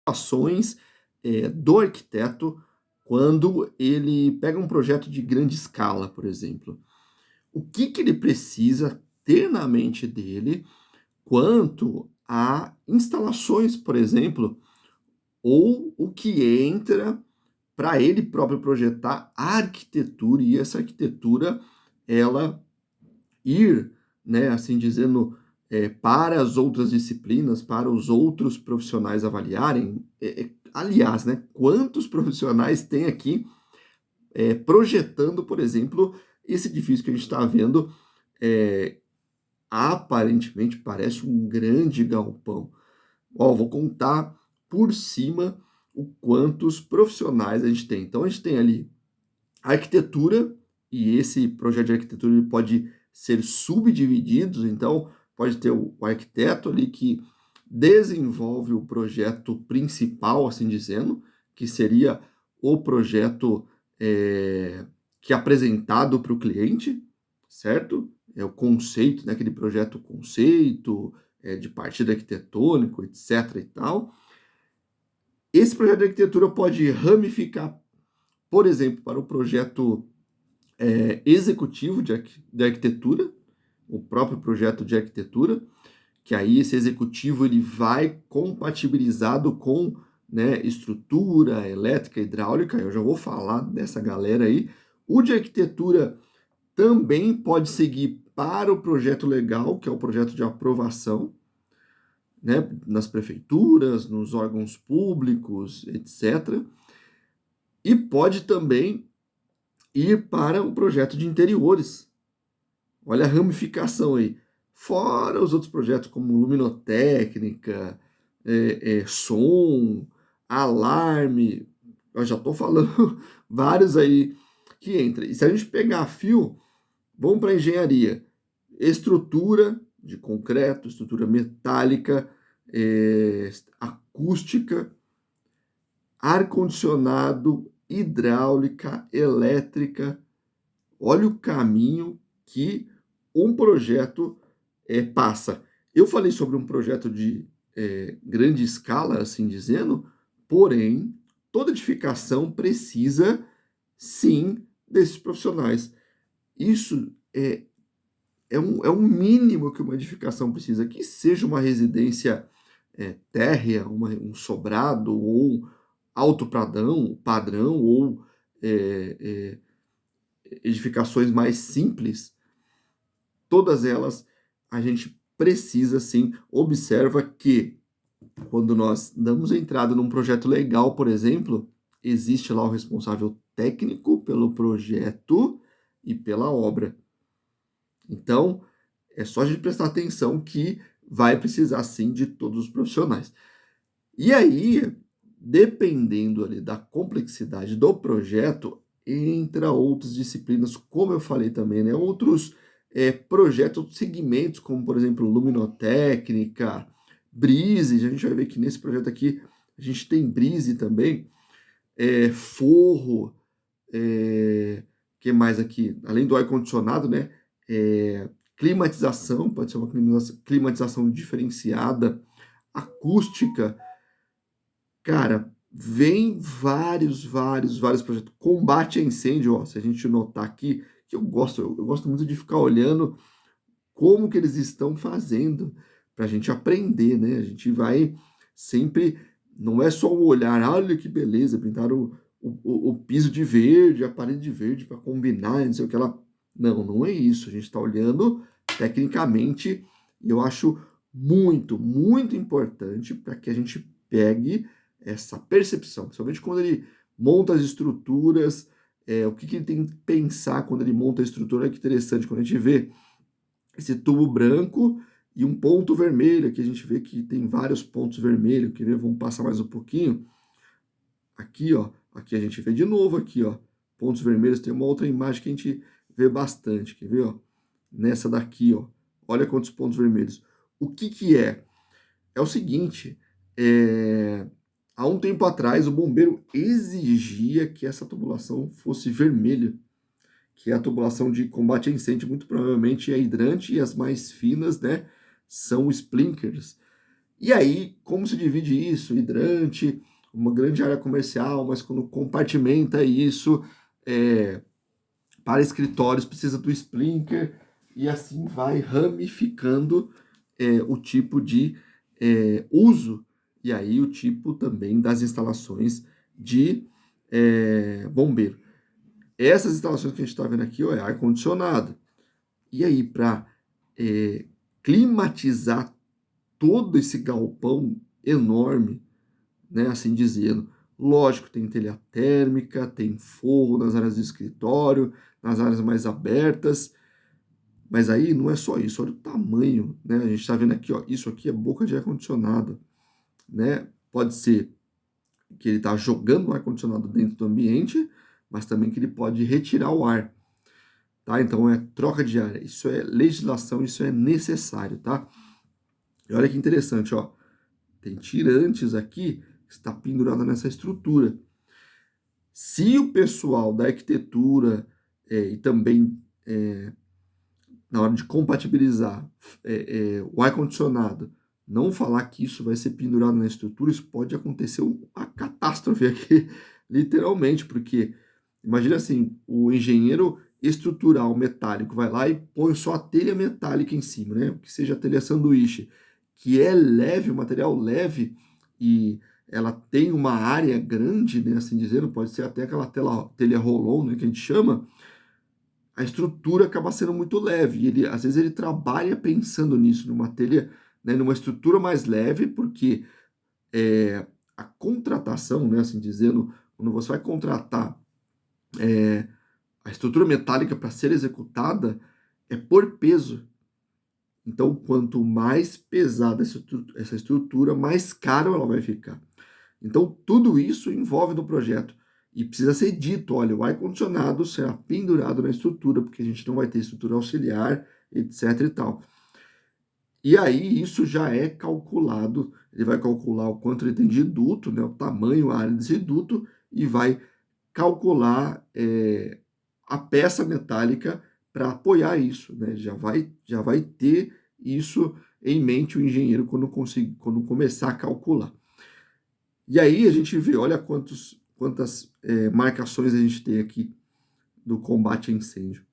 ações do arquiteto quando ele pega um projeto de grande escala, por exemplo. O que que ele precisa ter na mente dele quanto a instalações, por exemplo, ou o que entra para ele próprio projetar a arquitetura e essa arquitetura ela ir, né, assim dizendo, para as outras disciplinas, para os outros profissionais avaliarem. Aliás, né, quantos profissionais tem aqui projetando, por exemplo, esse edifício que a gente está vendo, é, aparentemente parece um grande galpão. Ó, vou contar por cima o quantos profissionais a gente tem. Então a gente tem ali a arquitetura, e esse projeto de arquitetura ele pode ser subdividido, então pode ter o arquiteto ali que desenvolve o projeto principal, assim dizendo, que seria o projeto que é apresentado para o cliente, certo? É o conceito, né, aquele projeto conceito, de partida arquitetônico, etc. e tal. Esse projeto de arquitetura pode ramificar, por exemplo, para o projeto executivo de arquitetura, o próprio projeto de arquitetura, que aí esse executivo ele vai compatibilizado com, né, estrutura, elétrica, hidráulica. Eu já vou falar dessa galera aí. O de arquitetura também pode seguir para o projeto legal, que é o projeto de aprovação, né, nas prefeituras, nos órgãos públicos, etc. E pode também ir para o projeto de interiores. Olha a ramificação aí. Fora os outros projetos como luminotécnica, som, alarme. Eu já estou falando vários aí que entram. E se a gente pegar fio, vamos para a engenharia. Estrutura de concreto, estrutura metálica, acústica, ar-condicionado, hidráulica, elétrica. Olha o caminho que um projeto passa. Eu falei sobre um projeto de grande escala, assim dizendo, porém, toda edificação precisa, sim, desses profissionais. Isso é um mínimo que uma edificação precisa, que seja uma residência térrea, um sobrado, ou alto padrão ou é, edificações mais simples, todas elas a gente precisa sim, observa que quando nós damos entrada num projeto legal, por exemplo, existe lá o responsável técnico pelo projeto e pela obra. Então, é só a gente prestar atenção que vai precisar sim de todos os profissionais. E aí, dependendo ali da complexidade do projeto, entra outras disciplinas, como eu falei também, né? Outros projetos, outros segmentos, como por exemplo luminotécnica, brise. A gente vai ver que nesse projeto aqui a gente tem brise também, forro, que mais aqui? Além do ar-condicionado, né? Climatização, pode ser uma climatização diferenciada, acústica. Cara, vem vários projetos. Combate a incêndio, ó, se a gente notar aqui, que eu gosto muito de ficar olhando como que eles estão fazendo para a gente aprender, né? A gente vai sempre, não é só o olhar, olha que beleza, pintaram o piso de verde, a parede de verde para combinar, não sei o que lá. Não, não é isso. A gente está olhando tecnicamente e eu acho muito importante para que a gente pegue essa percepção, principalmente quando ele monta as estruturas, o que, que ele tem que pensar quando ele monta a estrutura. Olha que interessante, quando a gente vê esse tubo branco e um ponto vermelho, aqui a gente vê que tem vários pontos vermelhos, quer ver? Vamos passar mais um pouquinho. Aqui, ó, aqui a gente vê de novo aqui, ó, pontos vermelhos, tem uma outra imagem que a gente vê bastante, quer ver, ó? Nessa daqui, ó, olha quantos pontos vermelhos. O que que é? É o seguinte, há um tempo atrás o bombeiro exigia que essa tubulação fosse vermelha, que é a tubulação de combate a incêndio, muito provavelmente é hidrante, e as mais finas, né, são sprinklers. E aí, como se divide isso? Hidrante, uma grande área comercial, mas quando compartimenta isso é, para escritórios, precisa do Sprinker, e assim vai ramificando o tipo de uso, e aí o tipo também das instalações de bombeiro. Essas instalações que a gente está vendo aqui ó, é ar-condicionado. E aí, para climatizar todo esse galpão enorme, né, assim dizendo, lógico, tem telha térmica, tem forro nas áreas de escritório, nas áreas mais abertas, mas aí não é só isso, olha o tamanho, né? A gente está vendo aqui, ó, isso aqui é boca de ar-condicionado, né? Pode ser que ele está jogando o ar-condicionado dentro do ambiente, mas também que ele pode retirar o ar, tá? Então é troca de ar, isso é legislação, isso é necessário, tá? E olha que interessante, ó, tem tirantes aqui que está pendurado nessa estrutura. Se o pessoal da arquitetura e também na hora de compatibilizar o ar-condicionado não falar que isso vai ser pendurado na estrutura, isso pode acontecer uma catástrofe aqui, literalmente, porque imagina assim, o engenheiro estrutural metálico vai lá e põe só a telha metálica em cima, né? Que seja a telha sanduíche, que é leve, o material leve, e ela tem uma área grande, né? Assim dizendo, pode ser até aquela telha roll-on, né? Que a gente chama, a estrutura acaba sendo muito leve. E ele, às vezes ele trabalha pensando nisso, numa telha, né, numa estrutura mais leve, porque a contratação, né, assim dizendo, quando você vai contratar a estrutura metálica para ser executada, é por peso. Então, quanto mais pesada essa estrutura, mais caro ela vai ficar. Então, tudo isso envolve no projeto. E precisa ser dito, olha, o ar-condicionado será pendurado na estrutura, porque a gente não vai ter estrutura auxiliar, etc e tal. E aí, isso já é calculado, ele vai calcular o quanto ele tem de duto, né, o tamanho, a área desse duto, e vai calcular a peça metálica para apoiar isso, né? Já vai ter isso em mente o engenheiro quando começar a calcular. E aí a gente vê, olha quantas marcações a gente tem aqui do combate a incêndio.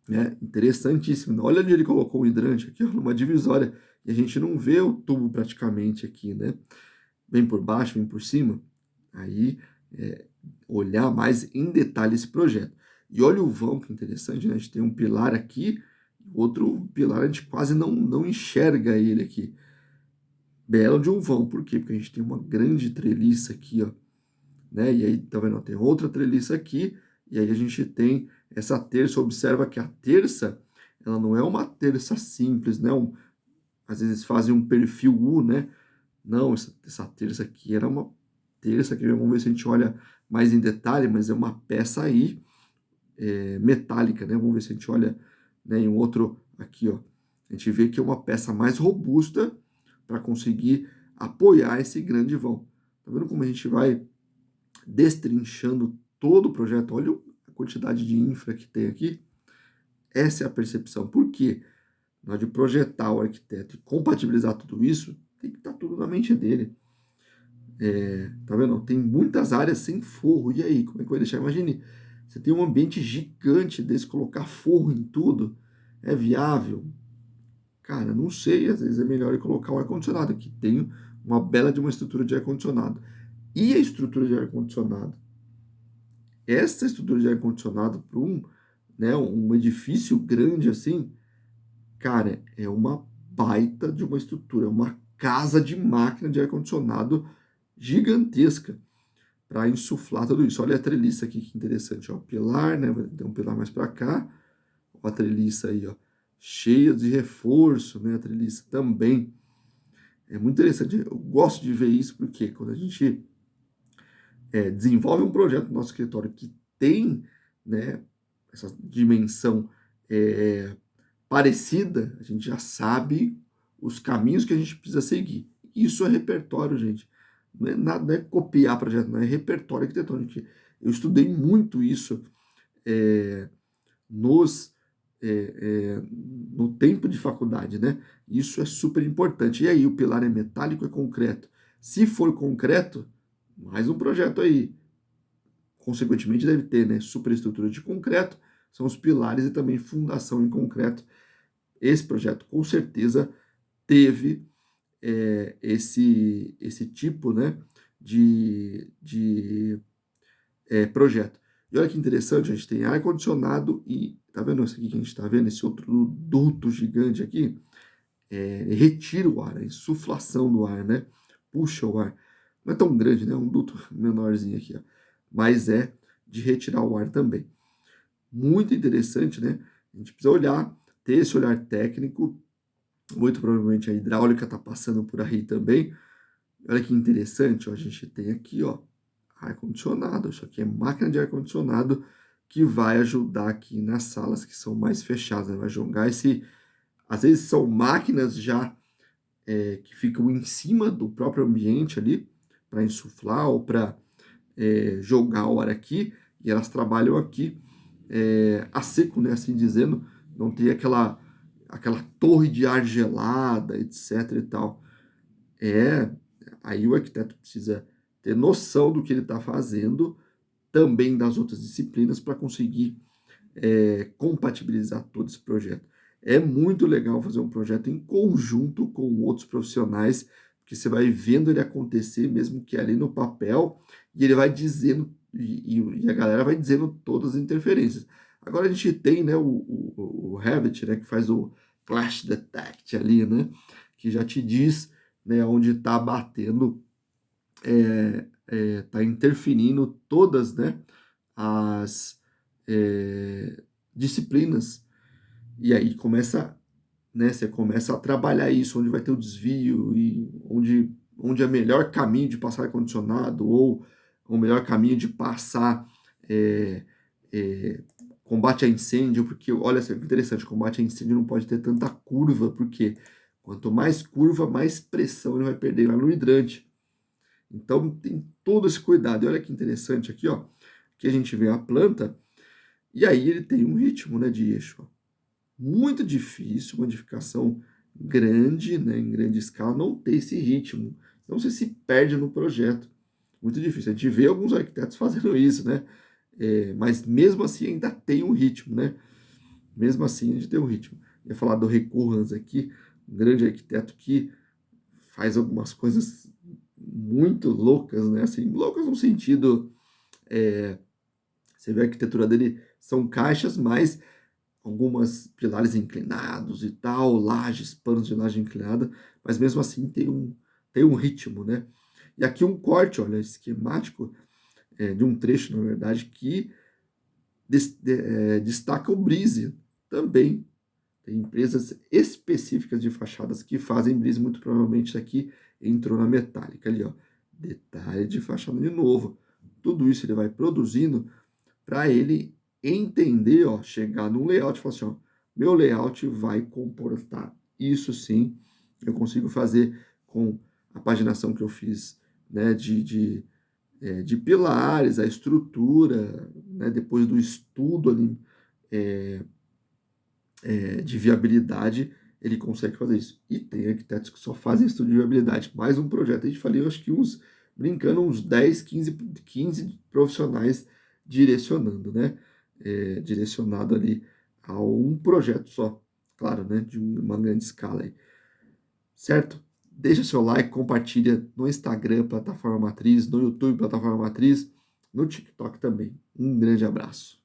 Né? Interessantíssimo. Olha onde ele colocou o hidrante aqui, ó, numa divisória. E a gente não vê o tubo praticamente aqui, né? Vem por baixo, vem por cima. Aí, olhar mais em detalhe esse projeto. E olha o vão, que interessante, né? A gente tem um pilar aqui, outro pilar a gente quase não enxerga ele aqui. Belo de um vão, por quê? Porque a gente tem uma grande treliça aqui, ó, né? E aí, tá vendo? Tem outra treliça aqui, e aí a gente tem essa terça. Observa que a terça, ela não é uma terça simples, né? Às vezes fazem um perfil U, né? Não, essa terça aqui era uma terça que vamos ver se a gente olha mais em detalhe, mas é uma peça aí metálica, né? Vamos ver se a gente olha, né, em outro aqui, ó. A gente vê que é uma peça mais robusta para conseguir apoiar esse grande vão. Tá vendo como a gente vai destrinchando todo o projeto? Olha a quantidade de infra que tem aqui. Essa é a percepção. Por quê? Na hora de projetar o arquiteto e compatibilizar tudo isso, tem que estar tudo na mente dele. Tá vendo? Tem muitas áreas sem forro. E aí, como é que vai deixar? Imagine, você tem um ambiente gigante desse, colocar forro em tudo. É viável? Cara, não sei. Às vezes é melhor colocar um ar-condicionado, que tem uma bela de uma estrutura de ar-condicionado. E a estrutura de ar-condicionado? Essa estrutura de ar-condicionado para um edifício grande assim, cara, é uma baita de uma estrutura, uma casa de máquina de ar-condicionado gigantesca para insuflar tudo isso. Olha a treliça aqui, que interessante, ó, pilar, né? Vai ter um pilar mais para cá, ó, a treliça aí, ó, cheia de reforço, né? A treliça também é muito interessante. Eu gosto de ver isso porque quando a gente desenvolve um projeto no nosso escritório que tem, né, essa dimensão é, parecida, a gente já sabe os caminhos que a gente precisa seguir. Isso é repertório, gente. Não é nada, não é copiar projeto, não é repertório arquitetônico. Eu estudei muito isso nos no tempo de faculdade, né? Isso é super importante. E aí, o pilar é metálico ou é concreto? Se for concreto, mais um projeto aí. Consequentemente, deve ter, né, superestrutura de concreto, são os pilares e também fundação em concreto. Esse projeto, com certeza, teve esse tipo, né, de projeto. E olha que interessante, a gente tem ar-condicionado e, tá vendo isso aqui que a gente está vendo? Esse outro duto gigante aqui, retira o ar, a insuflação do ar, né? Puxa o ar. Não é tão grande, né? Um duto menorzinho aqui, ó. Mas é de retirar o ar também. Muito interessante, né? A gente precisa olhar, ter esse olhar técnico. Muito provavelmente a hidráulica está passando por aí também. Olha que interessante, ó, a gente tem aqui, ó, ar-condicionado. Isso aqui é máquina de ar-condicionado que vai ajudar aqui nas salas que são mais fechadas, né? Vai jogar esse... Às vezes são máquinas já que ficam em cima do próprio ambiente ali, para insuflar ou para jogar o ar aqui, e elas trabalham aqui a seco, né, assim dizendo, não tem aquela torre de ar gelada, etc e tal. Aí o arquiteto precisa ter noção do que ele está fazendo, também das outras disciplinas, para conseguir compatibilizar todo esse projeto. É muito legal fazer um projeto em conjunto com outros profissionais, porque você vai vendo ele acontecer, mesmo que ali no papel, e ele vai dizendo, e a galera vai dizendo todas as interferências. Agora a gente tem, né, o Revit, né, que faz o Clash Detect ali, né, que já te diz, né, onde está batendo, está interferindo todas, né, as disciplinas. E aí começa, né, você começa a trabalhar isso, onde vai ter o desvio e onde é o melhor caminho de passar ar-condicionado ou o melhor caminho de passar é, é, combate a incêndio, porque olha só que interessante, combate a incêndio não pode ter tanta curva, porque quanto mais curva, mais pressão ele vai perder lá no hidrante. Então tem todo esse cuidado. E olha que interessante aqui, ó, que a gente vê a planta e aí ele tem um ritmo, né, de eixo. Ó. Muito difícil, uma edificação grande, né, em grande escala, não ter esse ritmo. Então você se perde no projeto. Muito difícil. A gente vê alguns arquitetos fazendo isso, né? Mas mesmo assim ainda tem um ritmo, né? Mesmo assim a gente tem um ritmo. Eu ia falar do Recurrens aqui, um grande arquiteto que faz algumas coisas muito loucas, né? Assim, loucas no sentido... você vê a arquitetura dele, são caixas, mas algumas pilares inclinados e tal, lajes, panos de laje inclinada, mas mesmo assim tem um ritmo, né? E aqui um corte, olha, esquemático de um trecho, na verdade, que destaca o brise também. Tem empresas específicas de fachadas que fazem brise, muito provavelmente isso aqui entrou na metálica ali, ó. Detalhe de fachada de novo. Tudo isso ele vai produzindo para ele entender, ó, chegar num layout e falar assim, ó, meu layout vai comportar isso sim, eu consigo fazer com a paginação que eu fiz, né, de pilares, a estrutura, né, depois do estudo ali de viabilidade, ele consegue fazer isso. E tem arquitetos que só fazem estudo de viabilidade. Mais um projeto, a gente falei, eu acho que brincando, uns 10, 15 profissionais direcionando, né? Direcionado ali a um projeto só, claro, né? De uma grande escala aí. Certo? Deixa seu like, compartilha no Instagram, Plataforma Matriz, no YouTube, Plataforma Matriz, no TikTok também. Um grande abraço.